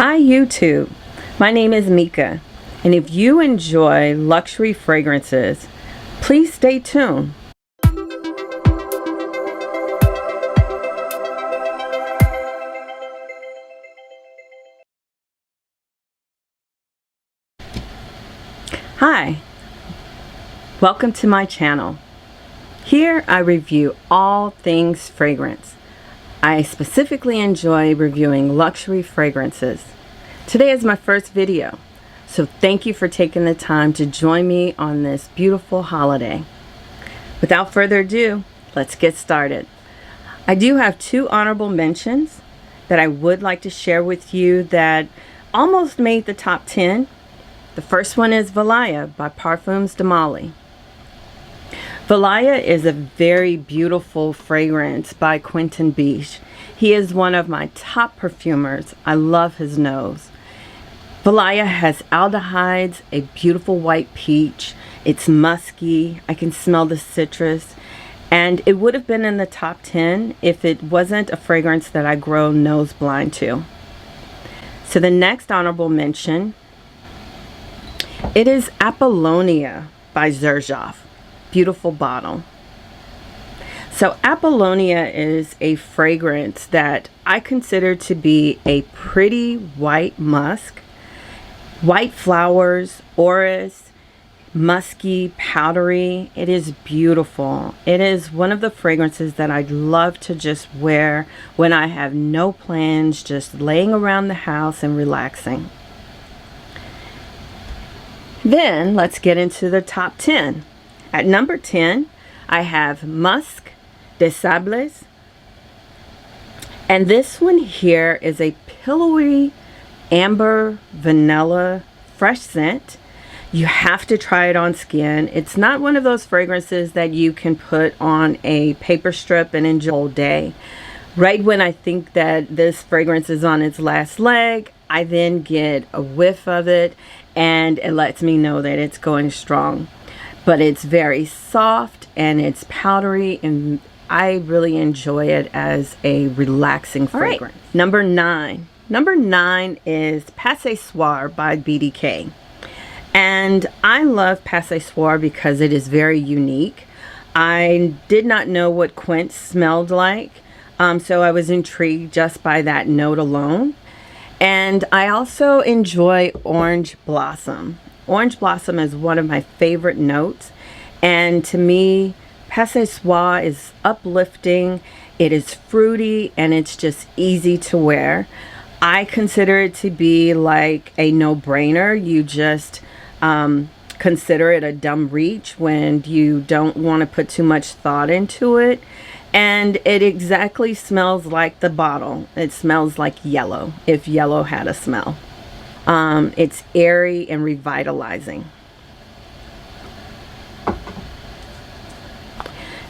Hi YouTube, my name is Mika, and if you enjoy luxury fragrances, please stay tuned. Hi, welcome to my channel. Here I review all things fragrance. I specifically enjoy reviewing luxury fragrances. Today is my first video, so thank you for taking the time to join me on this beautiful holiday. Without further ado, let's get started. I do have two honorable mentions that I would like to share with you that almost made the top 10. The first one is Valaya by Parfums de Mali. Valaya is a very beautiful fragrance by Quentin Biche. He is one of my top perfumers. I love his nose. Valaya has aldehydes, a beautiful white peach. It's musky. I can smell the citrus. And it would have been in the top 10 if it wasn't a fragrance that I grow nose blind to. So the next honorable mention, it is Apollonia by Xerjoff. Beautiful bottle. So Apollonia is a fragrance that I consider to be a pretty white musk. White flowers, orris, musky, powdery. It is beautiful. It is one of the fragrances that I'd love to just wear when I have no plans, just laying around the house and relaxing. Then let's get into the top 10. At number 10, I have Musc Des Sables. And this one here is a pillowy amber vanilla fresh scent. You have to try it on skin. It's not one of those fragrances that you can put on a paper strip and enjoy all day. Right when I think that this fragrance is on its last leg, I then get a whiff of it and it lets me know that it's going strong. But it's very soft and it's powdery, and I really enjoy it as a relaxing fragrance. Right. Number 9. Number 9 is Pas Ce Soir by BDK. And I love Pas Ce Soir because it is very unique. I did not know what quince smelled like, so I was intrigued just by that note alone. And I also enjoy orange blossom. Orange blossom is one of my favorite notes, and to me, Pas Ce Soir is uplifting, it is fruity, and it's just easy to wear. I consider it to be like a no-brainer. You just consider it a dumb reach when you don't want to put too much thought into it. And it exactly smells like the bottle. It smells like yellow, if yellow had a smell. It's airy and revitalizing.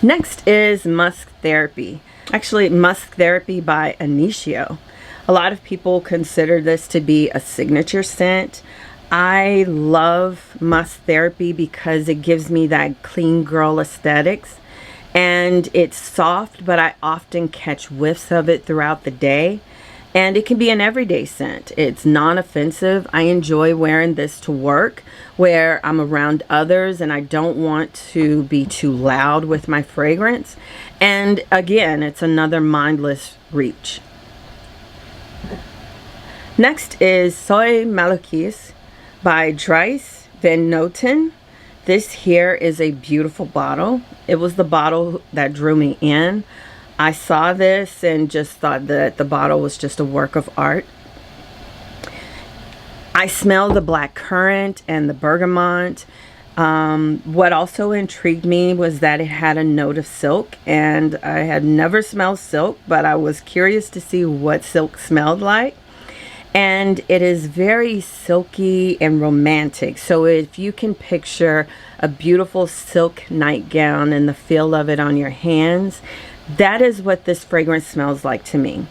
Next is Musk Therapy. Actually, Musk Therapy by Intio. A lot of people consider this to be a signature scent. I love Musk Therapy because it gives me that clean girl aesthetics. And it's soft, but I often catch whiffs of it throughout the day. And it can be an everyday scent. It's non-offensive. I enjoy wearing this to work where I'm around others and I don't want to be too loud with my fragrance. And again, it's another mindless reach. Next is Soie Malaquais by Dries van Noten. This here is a beautiful bottle. It was the bottle that drew me in. I saw this and just thought that the bottle was just a work of art. I smelled the black currant and the bergamot. What also intrigued me was that it had a note of silk, and I had never smelled silk, but I was curious to see what silk smelled like. And it is very silky and romantic. So if you can picture a beautiful silk nightgown and the feel of it on your hands, that is what this fragrance smells like to me.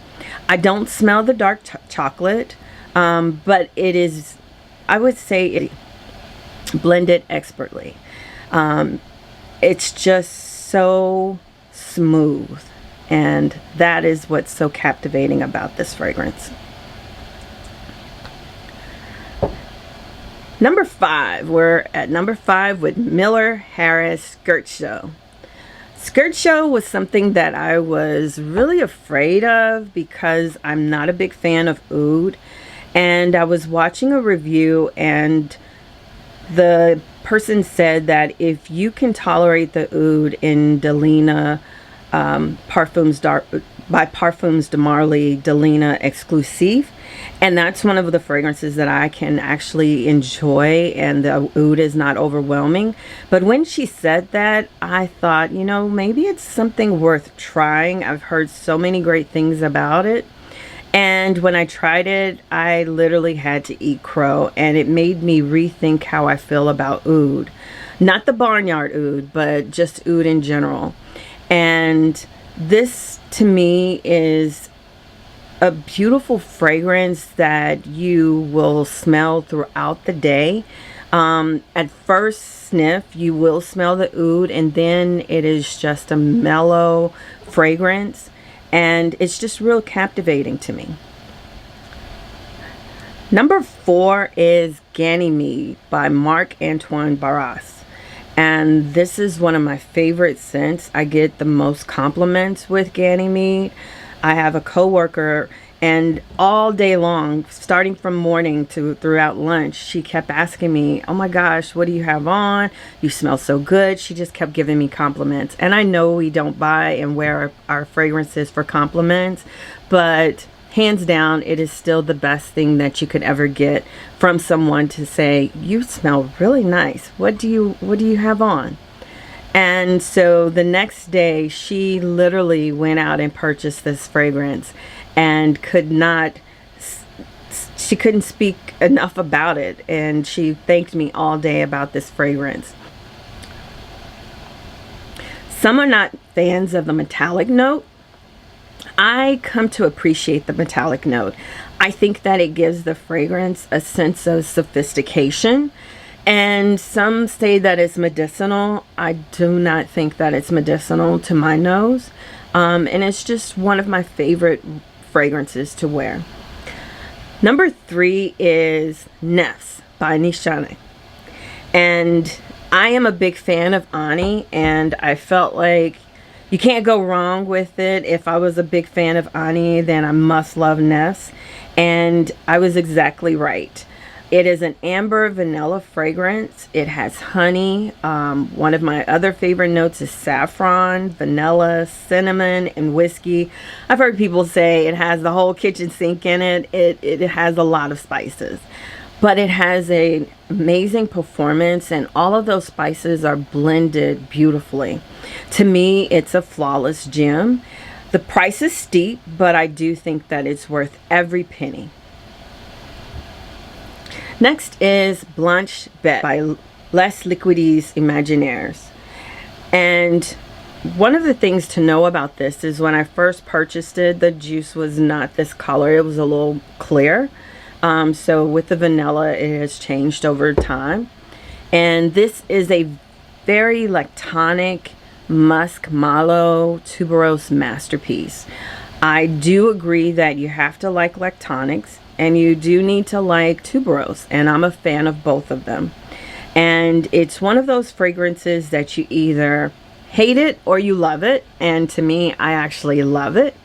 I don't smell the dark chocolate, but it is, I would say, it blended expertly. It's just so smooth, and that is what's so captivating about this fragrance. Number 5, we're at number 5 with Miller Harris Scherzo. Scherzo was something that I was really afraid of because I'm not a big fan of oud. And I was watching a review, and the person said that if you can tolerate the oud in Delina by Parfums de Marly Delina Exclusive, and that's one of the fragrances that I can actually enjoy, and the oud is not overwhelming. But when she said that, I thought, you know, maybe it's something worth trying. I've heard so many great things about it. And when I tried it, I literally had to eat crow, and it made me rethink how I feel about oud. Not the barnyard oud, but just oud in general. And this, to me, is a beautiful fragrance that you will smell throughout the day. At first sniff, you will smell the oud, and then it is just a mellow fragrance. And it's just real captivating to me. Number 4 is Ganymede by Marc-Antoine Ganymede. And this is one of my favorite scents. I get the most compliments with Ganymede. I have a coworker, and all day long, starting from morning to throughout lunch, she kept asking me, oh my gosh, what do you have on? You smell so good. She just kept giving me compliments. And I know we don't buy and wear our fragrances for compliments, but hands down, it is still the best thing that you could ever get from someone to say, you smell really nice. What do you have on? And so the next day, she literally went out and purchased this fragrance, and she couldn't speak enough about it, and she thanked me all day about this fragrance. Some are not fans of the metallic note. I come to appreciate the metallic note. I think that it gives the fragrance a sense of sophistication, and some say that it's medicinal. I do not think that it's medicinal to my nose, and it's just one of my favorite fragrances to wear. Number 3 is Nefs by Nishane. And I am a big fan of Ani, and I felt like you can't go wrong with it. If I was a big fan of Ani, then I must love Nefs. And I was exactly right. It is an amber vanilla fragrance. It has honey. One of my other favorite notes is saffron, vanilla, cinnamon, and whiskey. I've heard people say it has the whole kitchen sink in it. It has a lot of spices. But it has an amazing performance, and all of those spices are blended beautifully. To me, it's a flawless gem. The price is steep, but I do think that it's worth every penny. Next is Blanche Bête by Les Liquides Imaginaires. And one of the things to know about this is when I first purchased it, the juice was not this color. It was a little clear. So with the vanilla, it has changed over time. And this is a very lactonic musk mallow tuberose masterpiece. I do agree that you have to like lactonics, and you do need to like tuberose, and I'm a fan of both of them. And it's one of those fragrances that you either hate it or you love it, and to me, I actually love it.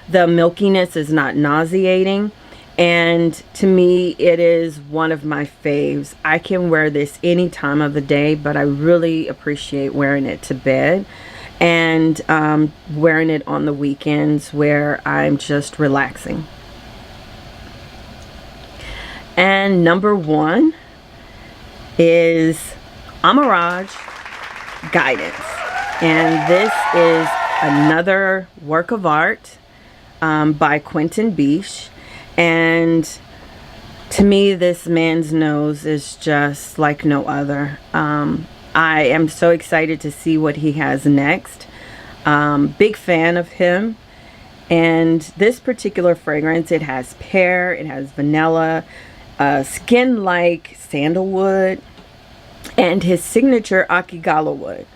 The milkiness is not nauseating, and to me, it is one of my faves. I can wear this any time of the day, but I really appreciate wearing it to bed, and wearing it on the weekends where I'm just relaxing. And number 1 is Amouage Guidance. And this is another work of art by Quentin Biche. And to me, this man's nose is just like no other. I am so excited to see what he has next. Big fan of him. And this particular fragrance, it has pear, it has vanilla, skin like sandalwood, and his signature Akigala wood.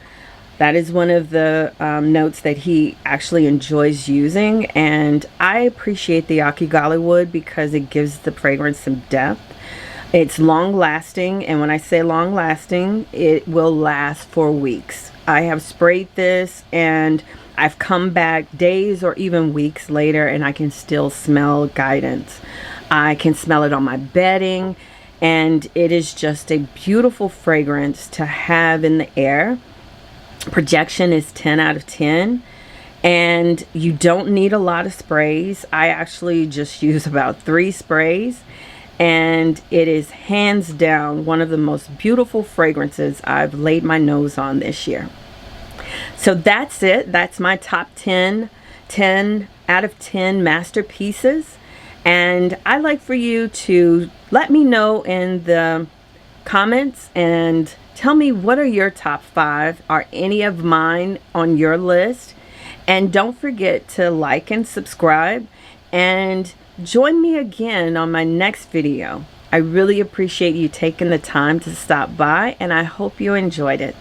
That is one of the notes that he actually enjoys using, and I appreciate the Akigala wood because it gives the fragrance some depth. It's long lasting, and when I say long lasting, it will last for weeks. I have sprayed this and I've come back days or even weeks later and I can still smell Guidance. I can smell it on my bedding, and it is just a beautiful fragrance to have in the air. Projection is 10 out of 10. And you don't need a lot of sprays. I actually just use about 3 sprays. And it is hands down one of the most beautiful fragrances I've laid my nose on this year. So that's it. That's my top 10 out of 10 masterpieces. And I'd like for you to let me know in the comments and tell me, what are your top 5? Are any of mine on your list? And don't forget to like and subscribe, and join me again on my next video. I really appreciate you taking the time to stop by, and I hope you enjoyed it.